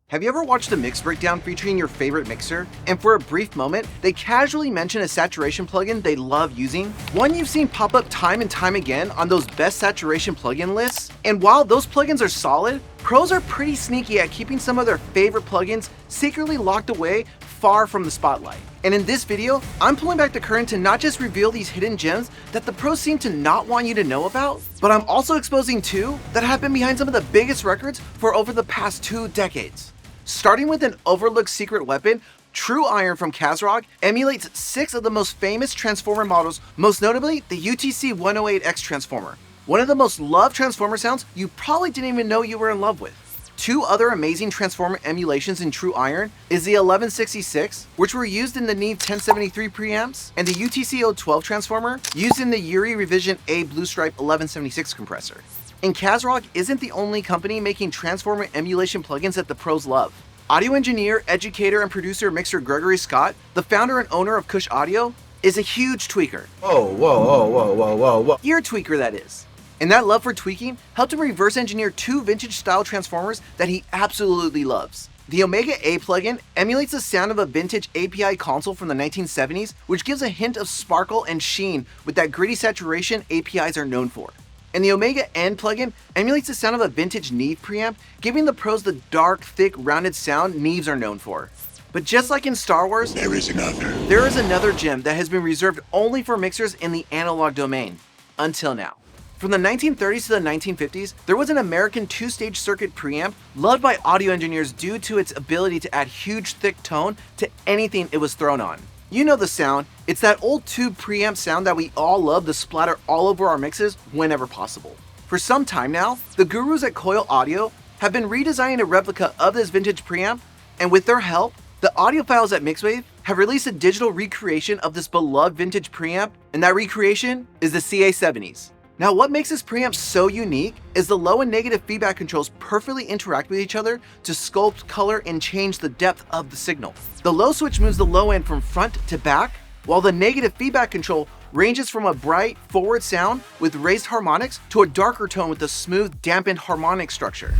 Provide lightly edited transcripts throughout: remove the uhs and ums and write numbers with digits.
Have you ever watched a mix breakdown featuring your favorite mixer, and for a brief moment, they casually mention a saturation plugin they love using? One you've seen pop up time and time again on those best saturation plugin lists? And while those plugins are solid, pros are pretty sneaky at keeping some of their favorite plugins secretly locked away far from the spotlight. And in this video, I'm pulling back the curtain to not just reveal these hidden gems that the pros seem to not want you to know about, but I'm also exposing two that have been behind some of the biggest records for over the past 2 decades. Starting with an overlooked secret weapon, True Iron from Kazrock emulates 6 of the most famous Transformer models, most notably the UTC 108X Transformer, one of the most loved Transformer sounds you probably didn't even know you were in love with. 2 other amazing Transformer emulations in True Iron is the 1166, which were used in the Neve 1073 preamps, and the UTC 012 Transformer, used in the Yuri Revision A Blue Stripe 1176 compressor. And Kazrock isn't the only company making Transformer emulation plugins that the pros love. Audio engineer, educator, and producer mixer Gregory Scott, the founder and owner of Kush Audio, is a huge tweaker. Whoa. Ear tweaker, that is. And that love for tweaking helped him reverse engineer 2 vintage style Transformers that he absolutely loves. The Omega A plugin emulates the sound of a vintage API console from the 1970s, which gives a hint of sparkle and sheen with that gritty saturation APIs are known for. And the Omega N plugin emulates the sound of a vintage Neve preamp, giving the pros the dark, thick, rounded sound Neves are known for. But just like in Star Wars, there is another gem that has been reserved only for mixers in the analog domain, until now. From the 1930s to the 1950s, there was an American 2-stage circuit preamp loved by audio engineers due to its ability to add huge, thick tone to anything it was thrown on. You know the sound, it's that old tube preamp sound that we all love to splatter all over our mixes whenever possible. For some time now, the gurus at Coil Audio have been redesigning a replica of this vintage preamp, and with their help, the audiophiles at Mixwave have released a digital recreation of this beloved vintage preamp, and that recreation is the CA70s. Now, what makes this preamp so unique is the low and negative feedback controls perfectly interact with each other to sculpt, color, and change the depth of the signal. The low switch moves the low end from front to back, while the negative feedback control ranges from a bright, forward sound with raised harmonics to a darker tone with a smooth, dampened harmonic structure.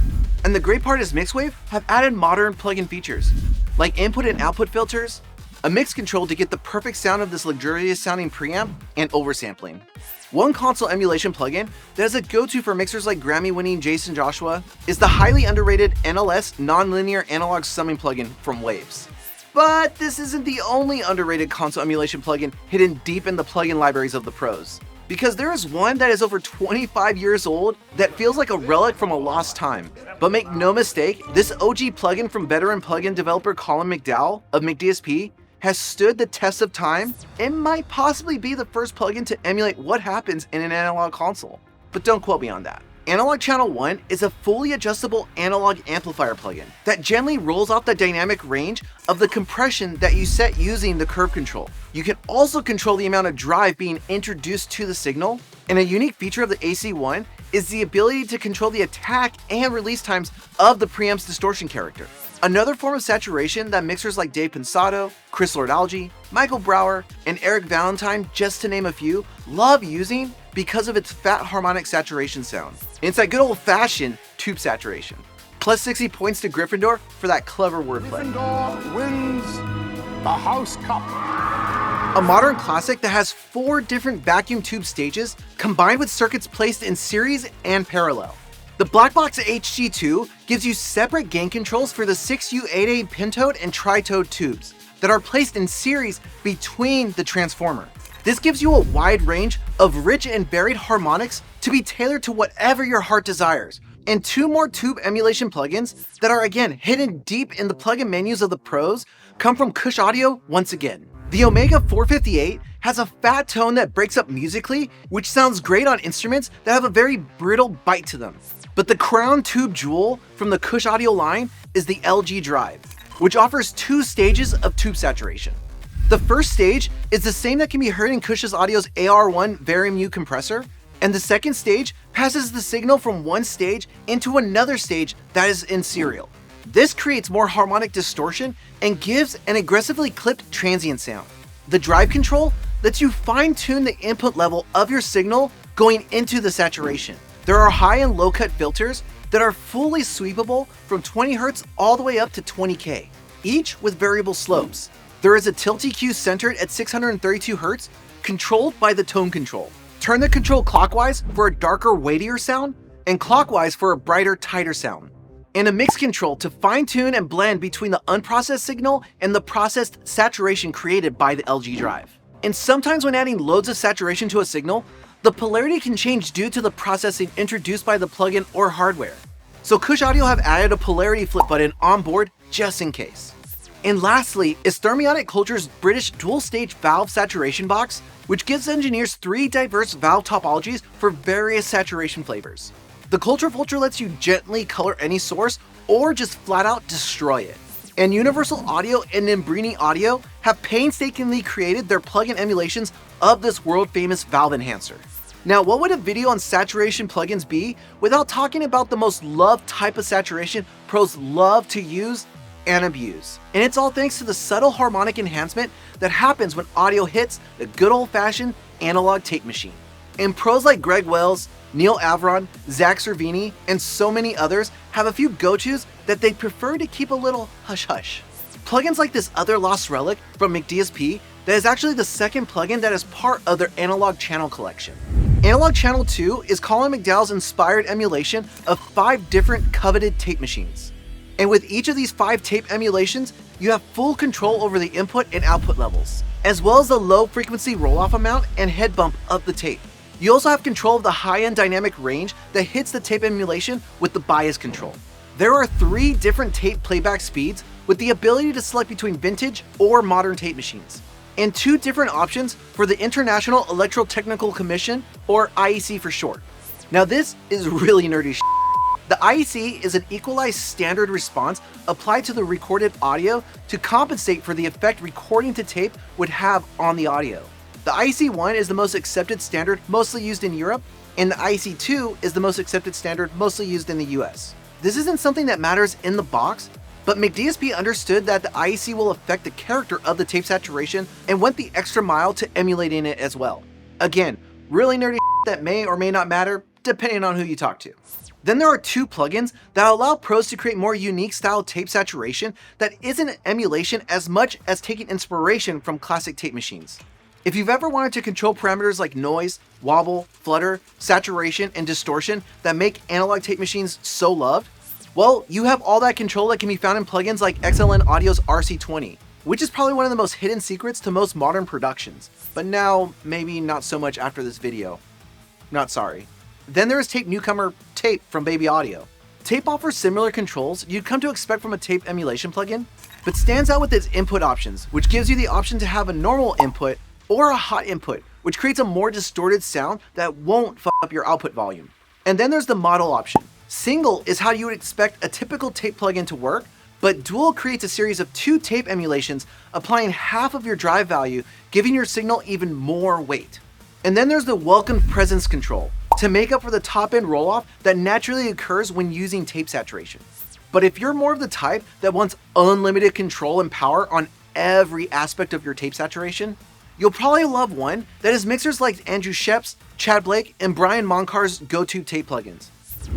And the great part is Mixwave have added modern plugin features, like input and output filters, a mix control to get the perfect sound of this luxurious sounding preamp, and oversampling. One console emulation plugin that is a go-to for mixers like Grammy-winning Jason Joshua is the highly underrated NLS nonlinear analog summing plugin from Waves. But this isn't the only underrated console emulation plugin hidden deep in the plugin libraries of the pros. Because there is one that is over 25 years old that feels like a relic from a lost time. But make no mistake, this OG plugin from veteran plugin developer Colin McDowell of McDSP has stood the test of time and might possibly be the first plugin to emulate what happens in an analog console. But don't quote me on that. Analog Channel 1 is a fully adjustable analog amplifier plugin that gently rolls off the dynamic range of the compression that you set using the curve control. You can also control the amount of drive being introduced to the signal, and a unique feature of the AC1 is the ability to control the attack and release times of the preamp's distortion character. Another form of saturation that mixers like Dave Pensato, Chris Lord-Alge, Michael Brower, and Eric Valentine, just to name a few, love using because of its fat harmonic saturation sound. And it's that good old-fashioned tube saturation. Plus 60 points to Gryffindor for that clever wordplay. Gryffindor wins the House Cup. A modern classic that has 4 different vacuum tube stages combined with circuits placed in series and parallel. The Blackbox HG2 gives you separate gain controls for the 6U8A pentode and tritode tubes that are placed in series between the transformer. This gives you a wide range of rich and varied harmonics to be tailored to whatever your heart desires. And 2 more tube emulation plugins that are again hidden deep in the plugin menus of the pros come from Kush Audio once again. The Omega 458 has a fat tone that breaks up musically, which sounds great on instruments that have a very brittle bite to them. But the crown tube jewel from the Kush Audio line is the LG Drive, which offers 2 stages of tube saturation. The first stage is the same that can be heard in Kush Audio's AR1 Varium U compressor, and the second stage passes the signal from one stage into another stage that is in serial. This creates more harmonic distortion and gives an aggressively clipped transient sound. The drive control lets you fine-tune the input level of your signal going into the saturation. There are high and low cut filters that are fully sweepable from 20Hz all the way up to 20K, each with variable slopes. There is a tilt EQ centered at 632Hz, controlled by the tone control. Turn the control clockwise for a darker, weightier sound, and clockwise for a brighter, tighter sound. And a mix control to fine-tune and blend between the unprocessed signal and the processed saturation created by the LG drive. And sometimes when adding loads of saturation to a signal, the polarity can change due to the processing introduced by the plugin or hardware. So Kush Audio have added a polarity flip button on board just in case. And lastly is Thermionic Culture's British dual-stage valve saturation box, which gives engineers 3 diverse valve topologies for various saturation flavors. The Culture Filter lets you gently color any source or just flat out destroy it. And Universal Audio and Nimbrini Audio have painstakingly created their plugin emulations of this world-famous valve enhancer. Now, what would a video on saturation plugins be without talking about the most loved type of saturation pros love to use and abuse? And it's all thanks to the subtle harmonic enhancement that happens when audio hits the good old-fashioned analog tape machine. And pros like Greg Wells, Neil Avron, Zach Cervini, and so many others have a few go-tos that they prefer to keep a little hush-hush. Plugins like this other lost relic from McDSP that is actually the second plugin that is part of their analog channel collection. Analog Channel 2 is Colin McDowell's inspired emulation of 5 different coveted tape machines. And with each of these 5 tape emulations, you have full control over the input and output levels, as well as the low frequency roll-off amount and head bump of the tape. You also have control of the high-end dynamic range that hits the tape emulation with the bias control. There are 3 different tape playback speeds with the ability to select between vintage or modern tape machines, and 2 different options for the International Electrotechnical Commission, or IEC for short. Now this is really nerdy shit. The IEC is an equalized standard response applied to the recorded audio to compensate for the effect recording to tape would have on the audio. The IEC-1 is the most accepted standard mostly used in Europe, and the IEC-2 is the most accepted standard mostly used in the US. This isn't something that matters in the box, but McDSP understood that the IEC will affect the character of the tape saturation and went the extra mile to emulating it as well. Again, really nerdy that may or may not matter depending on who you talk to. Then there are 2 plugins that allow pros to create more unique style tape saturation that isn't an emulation as much as taking inspiration from classic tape machines. If you've ever wanted to control parameters like noise, wobble, flutter, saturation, and distortion that make analog tape machines so loved, well, you have all that control that can be found in plugins like XLN Audio's RC20, which is probably one of the most hidden secrets to most modern productions, but now maybe not so much after this video. Not sorry. Then there is Tape Newcomer Tape from Baby Audio. Tape offers similar controls you'd come to expect from a tape emulation plugin, but stands out with its input options, which gives you the option to have a normal input or a hot input, which creates a more distorted sound that won't fuck up your output volume. And then there's the model option. Single is how you would expect a typical tape plugin to work, but dual creates a series of 2 tape emulations, applying half of your drive value, giving your signal even more weight. And then there's the welcome presence control, to make up for the top-end roll-off that naturally occurs when using tape saturation. But if you're more of the type that wants unlimited control and power on every aspect of your tape saturation, you'll probably love one that is mixers like Andrew Shep's, Chad Blake, and Brian Moncar's go-to tape plugins.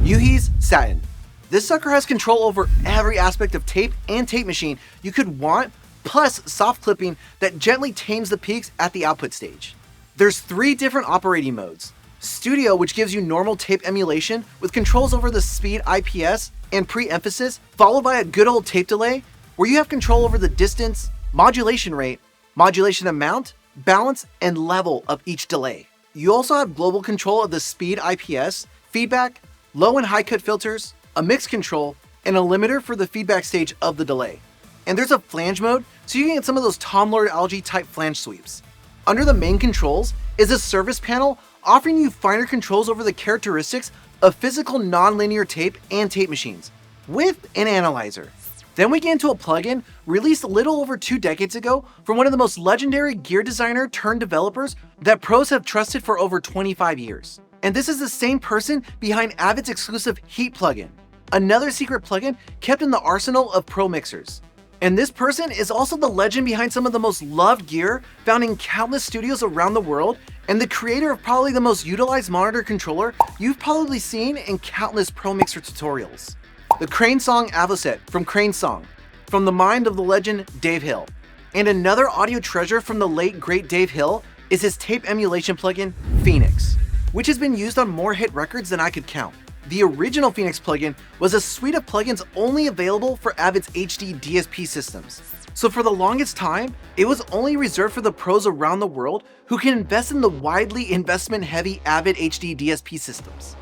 Yuhi's Satin. This sucker has control over every aspect of tape and tape machine you could want, plus soft clipping that gently tames the peaks at the output stage. There's 3 different operating modes. Studio, which gives you normal tape emulation with controls over the speed IPS and pre-emphasis, followed by a good old tape delay, where you have control over the distance, modulation rate, modulation amount, balance, and level of each delay. You also have global control of the speed IPS, feedback, low and high cut filters, a mix control, and a limiter for the feedback stage of the delay. And there's a flange mode, so you can get some of those Tom Lord algae type flange sweeps. Under the main controls is a service panel offering you finer controls over the characteristics of physical non-linear tape and tape machines, with an analyzer. Then we get into a plugin released a little over 2 decades ago from one of the most legendary gear designer turned developers that pros have trusted for over 25 years. And this is the same person behind Avid's exclusive Heat plugin, another secret plugin kept in the arsenal of pro mixers. And this person is also the legend behind some of the most loved gear found in countless studios around the world, and the creator of probably the most utilized monitor controller you've probably seen in countless Pro Mixer tutorials. The Crane Song Avoset from Crane Song, from the mind of the legend Dave Hill. And another audio treasure from the late great Dave Hill is his tape emulation plugin, Phoenix, which has been used on more hit records than I could count. The original Phoenix plugin was a suite of plugins only available for Avid's HD DSP systems. So for the longest time, it was only reserved for the pros around the world who can invest in the widely investment-heavy Avid HD DSP systems.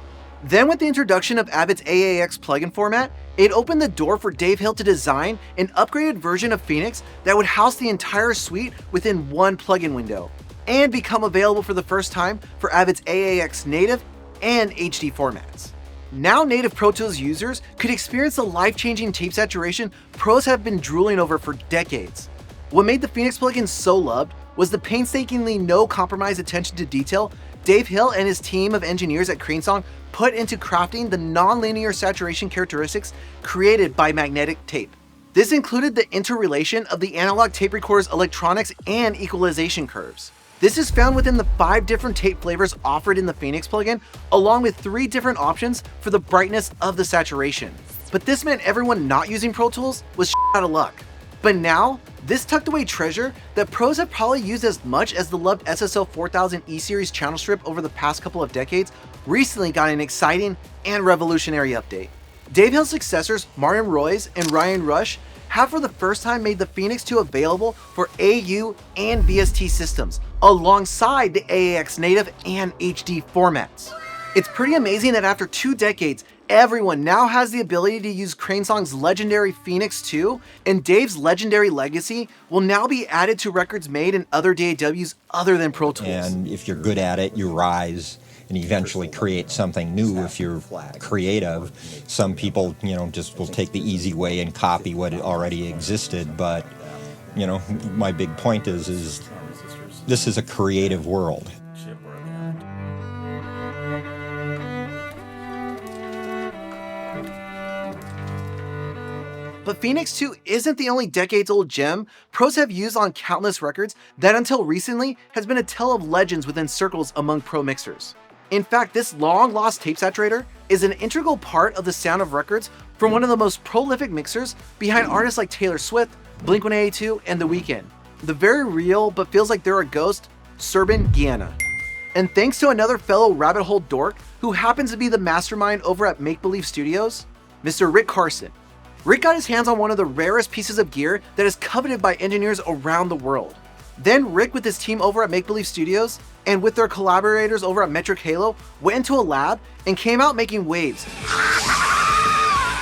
Then with the introduction of Avid's AAX plugin format, it opened the door for Dave Hill to design an upgraded version of Phoenix that would house the entire suite within one plugin window, and become available for the first time for Avid's AAX native and HD formats. Now native Pro Tools users could experience the life-changing tape saturation pros have been drooling over for decades. What made the Phoenix plugin so loved was the painstakingly no-compromise attention to detail Dave Hill and his team of engineers at Crane Song put into crafting the non-linear saturation characteristics created by magnetic tape. This included the interrelation of the analog tape recorder's electronics and equalization curves. This is found within the 5 different tape flavors offered in the Phoenix plugin, along with 3 different options for the brightness of the saturation. But this meant everyone not using Pro Tools was out of luck. But now, this tucked away treasure that pros have probably used as much as the loved SSL 4000 E-Series channel strip over the past couple of decades recently got an exciting and revolutionary update. Dave Hill's successors, Martin Royce and Ryan Rush, have for the first time made the Phoenix 2 available for AU and VST systems, alongside the AAX native and HD formats. It's pretty amazing that after 2 decades, everyone now has the ability to use Crane Song's legendary Phoenix 2, and Dave's legendary legacy will now be added to records made in other DAWs other than Pro Tools. And if you're good at it, you rise and eventually create something new if you're creative. Some people, just will take the easy way and copy what already existed, but, my big point is this is a creative world. But Phoenix 2 isn't the only decades-old gem pros have used on countless records that until recently has been a tale of legends within circles among pro mixers. In fact, this long-lost tape saturator is an integral part of the sound of records from one of the most prolific mixers behind artists like Taylor Swift, Blink-182, and The Weeknd. The very real but feels like they're a ghost, Serban Guyana. And thanks to another fellow rabbit hole dork who happens to be the mastermind over at Make Believe Studios, Mr. Rick Carson. Rick got his hands on one of the rarest pieces of gear that is coveted by engineers around the world. Then Rick with his team over at Make Believe Studios and with their collaborators over at Metric Halo went into a lab and came out making waves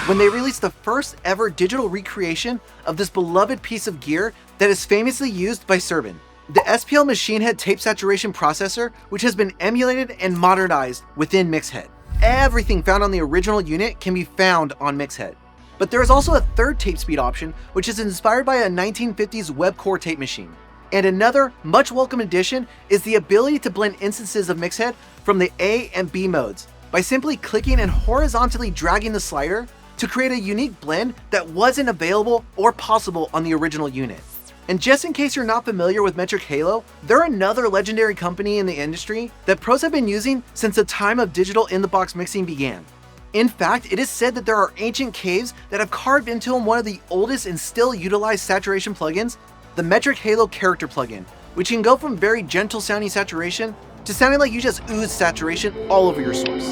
when they released the first ever digital recreation of this beloved piece of gear that is famously used by Serban. The SPL Machine Head tape saturation processor, which has been emulated and modernized within Mixhead. Everything found on the original unit can be found on Mixhead. But there is also a third tape speed option, which is inspired by a 1950s web core tape machine. And another much welcome addition is the ability to blend instances of Mixhead from the A and B modes by simply clicking and horizontally dragging the slider to create a unique blend that wasn't available or possible on the original unit. And just in case you're not familiar with Metric Halo, they're another legendary company in the industry that pros have been using since the time of digital in-the-box mixing began. In fact, it is said that there are ancient caves that have carved into them one of the oldest and still utilized saturation plugins, the Metric Halo character plugin, which can go from very gentle sounding saturation to sounding like you just ooze saturation all over your source.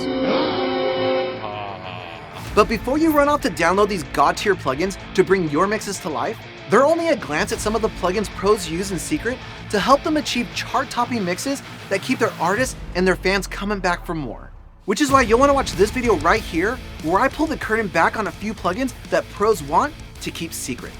But before you run off to download these god tier plugins to bring your mixes to life, they're only a glance at some of the plugins pros use in secret to help them achieve chart-topping mixes that keep their artists and their fans coming back for more. Which is why you'll want to watch this video right here, where I pull the curtain back on a few plugins that pros want to keep secret.